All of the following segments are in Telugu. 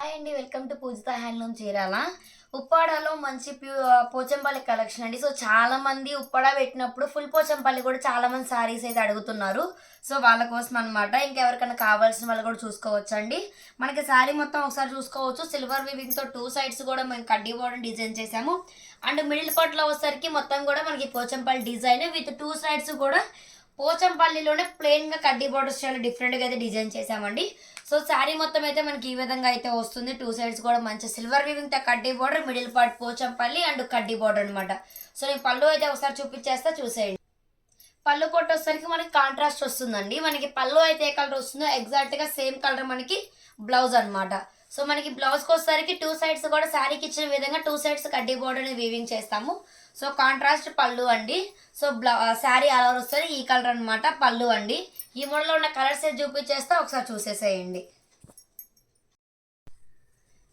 హాయ్ అండి, welcome to Pujitha handloom Chirala. ఉప్పాడలో మంచి పోచంపల్లి కలెక్షన్ అండి. సో చాలా మంది ఉప్పాడ పెట్టినప్పుడు ఫుల్ పోచంపల్లి కూడా చాలా మంది సారీస్ అయితే అడుగుతున్నారు. సో వాళ్ళ కోసం అనమాట. ఇంకెవరికైనా కావాల్సిన వాళ్ళు కూడా చూసుకోవచ్చు అండి. మనకి శారీ మొత్తం ఒకసారి చూసుకోవచ్చు. సిల్వర్ వివింగ్తో 2 సైడ్స్ కూడా మేము కడ్డీ బోర్డర్ డిజైన్ చేసాము. అండ్ మిడిల్ పార్ట్లో వచ్చేసరికి మొత్తం కూడా మనకి పోచంపల్లి డిజైన్ విత్ 2 సైడ్స్ కూడా పోచంపల్లిలోనే ప్లెయిన్గా కడ్డీ బోర్డర్స్ చాలా డిఫరెంట్గా అయితే డిజైన్ చేసామండి. సో శారీ మొత్తం అయితే మనకి ఈ విధంగా అయితే వస్తుంది. 2 సైడ్స్ కూడా మంచి సిల్వర్ వీవింగ్ తో కడ్డీ border, middle part Pochampally and కడ్డీ బోర్డర్ అనమాట. సో నేను పళ్ళు అయితే ఒకసారి చూపించేస్తా, చూసేయండి. పళ్ళు కొట్టు వచ్చేసరికి మనకి కాంట్రాస్ట్ వస్తుందండి. మనకి పళ్ళు అయితే ఏ కలర్ వస్తుందో ఎగ్జాక్ట్ గా సేమ్ కలర్ మనకి బ్లౌజ్ అనమాట. సో మనకి బ్లౌజ్కి వచ్చేసరికి 2 సైడ్స్ కూడా శారీకి ఇచ్చిన విధంగా 2 సైడ్స్ కడ్డీ బోర్డర్ ని వీవింగ్ చేస్తాము. సో కాంట్రాస్ట్ పళ్ళు అండి. సో శారీ అలా వస్తుంది ఈ కలర్ అనమాట పళ్ళు అండి. ఈ మోడల్లో ఉన్న కలర్స్ చూపించేస్తే ఒకసారి చూసేసేయండి.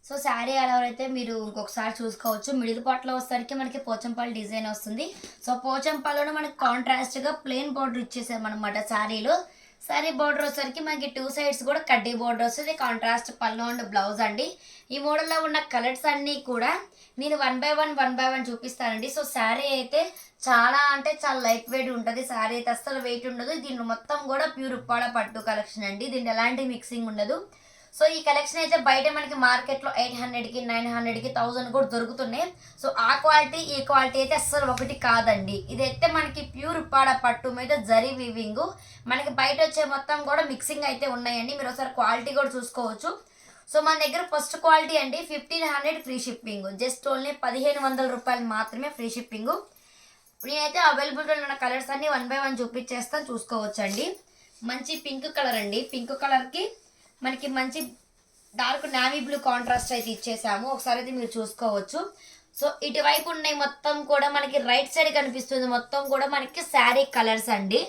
సో శారీ అలా అయితే మీరు ఇంకొకసారి చూసుకోవచ్చు. మిడిల్ పార్ట్లో వచ్చేసరికి మనకి పోచంపల్లి డిజైన్ వస్తుంది. సో పోచంపల్లిలో మనకి కాంట్రాస్ట్గా ప్లెయిన్ బోర్డర్ ఇచ్చేసామన్నమాట శారీలో. శారీ బోర్డర్ వచ్చేసరికి మనకి 2 సైడ్స్ కూడా కడ్డీ బోర్డర్ వస్తుంది. కాంట్రాస్ట్ పళ్ళు అండ్ బ్లౌజ్ అండి. ఈ మోడల్లో ఉన్న కలర్స్ అన్నీ కూడా నేను వన్ బై వన్ చూపిస్తానండి. సో శారీ అయితే చాలా అంటే చాలా లైట్ వెయిట్ ఉంటుంది. శారీ అయితే అస్సలు వెయిట్ ఉండదు. దీన్ని మొత్తం కూడా ప్యూర్ ఉప్పాడ పట్టు కలెక్షన్ అండి. దీంట్లో ఎలాంటి మిక్సింగ్ ఉండదు. సో ఈ కలెక్షన్ అయితే బయట మనకి మార్కెట్లో 800కి 900కి 1000 కూడా దొరుకుతున్నాయి. సో ఆ క్వాలిటీ ఈ క్వాలిటీ అయితే అస్సలు ఒకటి కాదండి. ఇదైతే మనకి ప్యూర్ ఉప్పాడ పట్టు మీద జరీ వీవింగ్. మనకి బయట వచ్చే మొత్తం కూడా మిక్సింగ్ అయితే ఉన్నాయండి. మీరు ఒకసారి క్వాలిటీ కూడా చూసుకోవచ్చు. సో మన దగ్గర ఫస్ట్ క్వాలిటీ అండి 1500 ఫ్రీ షిప్పింగ్. జస్ట్ ఓన్లీ 1500 రూపాయలు మాత్రమే ఫ్రీ షిప్పింగ్. నేనైతే అవైలబుల్గా ఉన్న కలర్స్ అన్ని వన్ బై వన్ చూపించేస్తాను, చూసుకోవచ్చు అండి. మంచి పింక్ కలర్ అండి. పింక్ కలర్కి మనకి మంచి డార్క్ నావీ బ్లూ కాంట్రాస్ట్ అయితే ఇచ్చేసాము. ఒకసారి అయితే మీరు చూసుకోవచ్చు. సో ఇటువైపు ఉన్నాయి మొత్తం కూడా మనకి రైట్ సైడ్ కనిపిస్తుంది మొత్తం కూడా మనకి శారీ కలర్స్ అండి.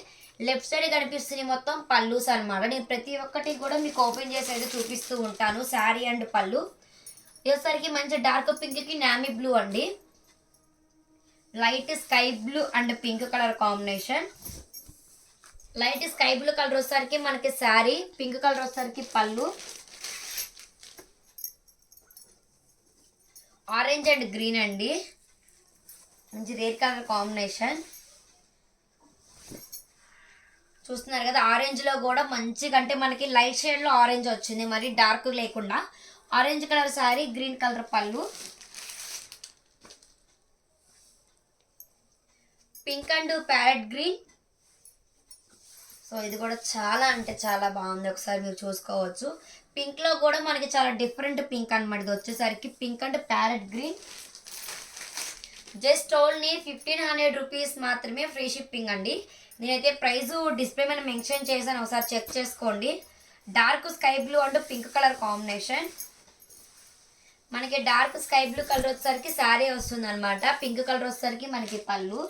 లెఫ్ట్ సైడ్ కనిపిస్తుంది మొత్తం పళ్ళుస్ అనమాట. నేను ప్రతి ఒక్కటి కూడా మీకు ఓపెన్ చేసి అయితే చూపిస్తూ ఉంటాను. శారీ అండ్ పళ్ళు వచ్చేసరికి మంచి డార్క్ పింక్కి నావీ బ్లూ అండి. Light sky blue and pink colour combination. Light sky blue colour వచ్చేసరికి మనకి శారీ, పింక్ కలర్ వచ్చేసరికి పళ్ళు, ఆరెంజ్ అండ్ గ్రీన్ అండి. మంచి రేర్ కలర్ కాంబినేషన్ చూస్తున్నారు కదా. ఆరెంజ్లో కూడా మంచిగా అంటే మనకి లైట్ షేడ్లో ఆరెంజ్ వచ్చింది, మరి డార్క్ లేకుండా. Orange colour sari, green colour పళ్ళు, pink and parrot green. So ఇది కూడా చాలా అంటే చాలా బాగుంది. ఒకసారి మీరు చూసుకోవచ్చు. పింక్లో కూడా మనకి చాలా డిఫరెంట్ పింక్ అనమాట. ఇది వచ్చేసరికి pink and parrot green. Just only 1500 rupees మాత్రమే ఫ్రీ షిప్పింగ్ అండి. నేనైతే ప్రైస్ డిస్ప్లే మీద మెన్షన్ చేశాను, ఒకసారి చెక్ చేసుకోండి. Dark sky blue and pink colour combination. మనకి డార్క్ స్కై బ్లూ కలర్ వచ్చేసరికి శారీ వస్తుంది అనమాట. పింక్ కలర్ వచ్చేసరికి మనకి పళ్ళు.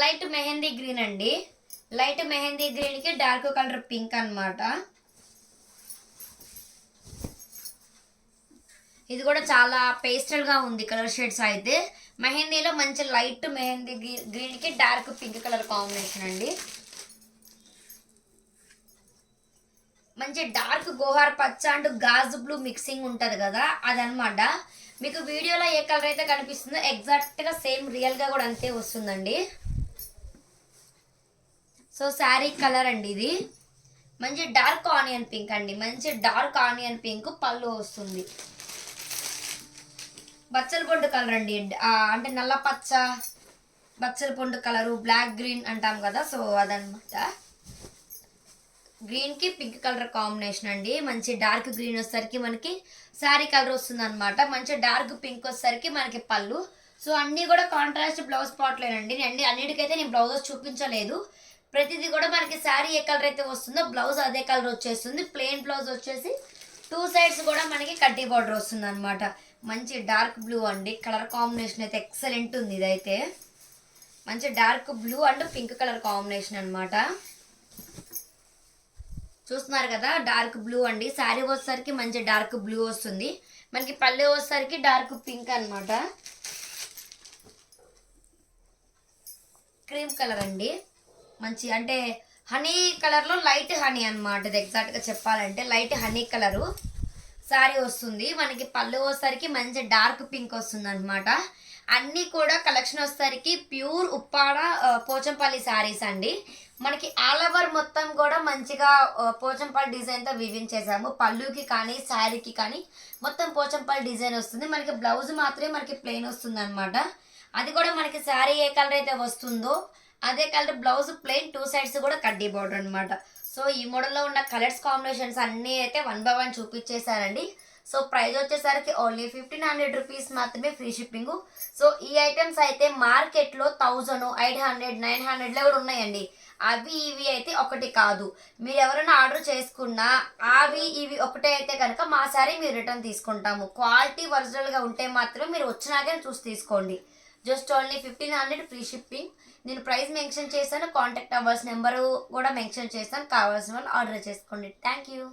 లైట్ మెహందీ గ్రీన్ అండి. లైట్ మెహందీ గ్రీన్కి డార్క్ కలర్ పింక్ అనమాట. ఇది కూడా చాలా పేస్టల్గా ఉంది కలర్ షేడ్స్ అయితే. మెహందీలో మంచి లైట్ మెహందీ గ్రీన్కి డార్క్ పింక్ కలర్ కాంబినేషన్ అండి. మంచి డార్క్ గోహార్ పచ్చ అండ్ గాజు బ్లూ మిక్సింగ్ ఉంటుంది కదా, అదనమాట. మీకు వీడియోలో ఏ కలర్ అయితే కనిపిస్తుందో ఎగ్జాక్ట్గా సేమ్ రియల్గా కూడా అంతే వస్తుందండి. సో శారీ కలర్ అండి ఇది. మంచి డార్క్ ఆనియన్ పింక్ అండి. మంచి డార్క్ ఆనియన్ పింక్ పళ్ళు వస్తుంది. బచ్చల పొండు కలర్ అండి. అంటే నల్ల పచ్చ బచ్చల పొండు కలరు, బ్లాక్ గ్రీన్ అంటాం కదా, సో అదనమాట. గ్రీన్కి పింక్ కలర్ కాంబినేషన్ అండి. మంచి డార్క్ గ్రీన్ వచ్చేసరికి మనకి శారీ కలర్ వస్తుంది అనమాట. మంచి డార్క్ పింక్ వచ్చేసరికి మనకి పళ్ళు. సో అన్నీ కూడా కాంట్రాస్ట్ బ్లౌజ్ పాట్లేనండి. అన్నిటికైతే నేను బ్లౌజెస్ చూపించలేదు. ప్రతిదీ కూడా మనకి శారీ ఏ కలర్ అయితే వస్తుందో బ్లౌజ్ అదే కలర్ వచ్చేస్తుంది. ప్లెయిన్ బ్లౌజ్ వచ్చేసి 2 సైడ్స్ కూడా మనకి కడ్డీ బార్డర్ వస్తుంది అనమాట. మంచి డార్క్ బ్లూ అండి. కలర్ కాంబినేషన్ అయితే ఎక్సలెంట్ ఉంది. ఇదైతే మంచి dark blue and pink colour combination అనమాట. చూస్తున్నారు కదా, డార్క్ బ్లూ అండి. శారీ వచ్చేసరికి మంచి డార్క్ బ్లూ వస్తుంది. మనకి పళ్ళు వచ్చేసరికి డార్క్ పింక్ అనమాట. క్రీమ్ కలర్ అండి. మంచి అంటే హనీ కలర్లో లైట్ హనీ అనమాట. ఇది ఎగ్జాక్ట్గా చెప్పాలంటే లైట్ హనీ కలరు. శారీ వస్తుంది. మనకి పళ్ళు వచ్చేసరికి మంచి డార్క్ పింక్ వస్తుంది అనమాట. అన్నీ కూడా కలెక్షన్ వచ్చేసరికి ప్యూర్ ఉప్పాడ పోచంపల్లి శారీస్ అండి. మనకి ఆల్ ఓవర్ మొత్తం కూడా మంచిగా పోచంపల్లి డిజైన్తో వివించేసాము. పళ్ళుకి కానీ శారీకి కానీ మొత్తం పోచంపల్లి డిజైన్ వస్తుంది. మనకి బ్లౌజ్ మాత్రమే మనకి ప్లెయిన్ వస్తుంది అనమాట. అది కూడా మనకి శారీ ఏ కలర్ అయితే వస్తుందో అదే కలర్ బ్లౌజ్ ప్లెయిన్ 2 సైడ్స్ కూడా కడ్డీ బార్డర్ అనమాట. సో ఈ మోడల్లో ఉన్న కలర్స్ కాంబినేషన్స్ అన్నీ అయితే 1 by 1 చూపించేశారండి. సో ప్రైస్ వచ్చేసరికి ఓన్లీ 1500 రూపీస్ మాత్రమే, ఫ్రీ షిప్పింగ్. సో ఈ ఐటమ్స్ అయితే మార్కెట్లో 1000, 800, 900లో కూడా ఉన్నాయండి. అవి ఇవి అయితే ఒకటి కాదు. మీరు ఎవరైనా ఆర్డర్ చేసుకున్నా అవి ఇవి ఒకటే అయితే కనుక మా సారీ మీరు రిటర్న్ తీసుకుంటాము. క్వాలిటీ ఒరిజినల్గా ఉంటే మాత్రం మీరు వచ్చినాకే చూసి తీసుకోండి. Just only 1500 free shipping. నేను ప్రైస్ మెన్షన్ చేశాను, కాంటాక్ట్ అవ్వాల్సిన నెంబరు కూడా మెన్షన్ చేస్తాను. కావాల్సిన వాళ్ళు ఆర్డర్ చేసుకోండి. Thank you.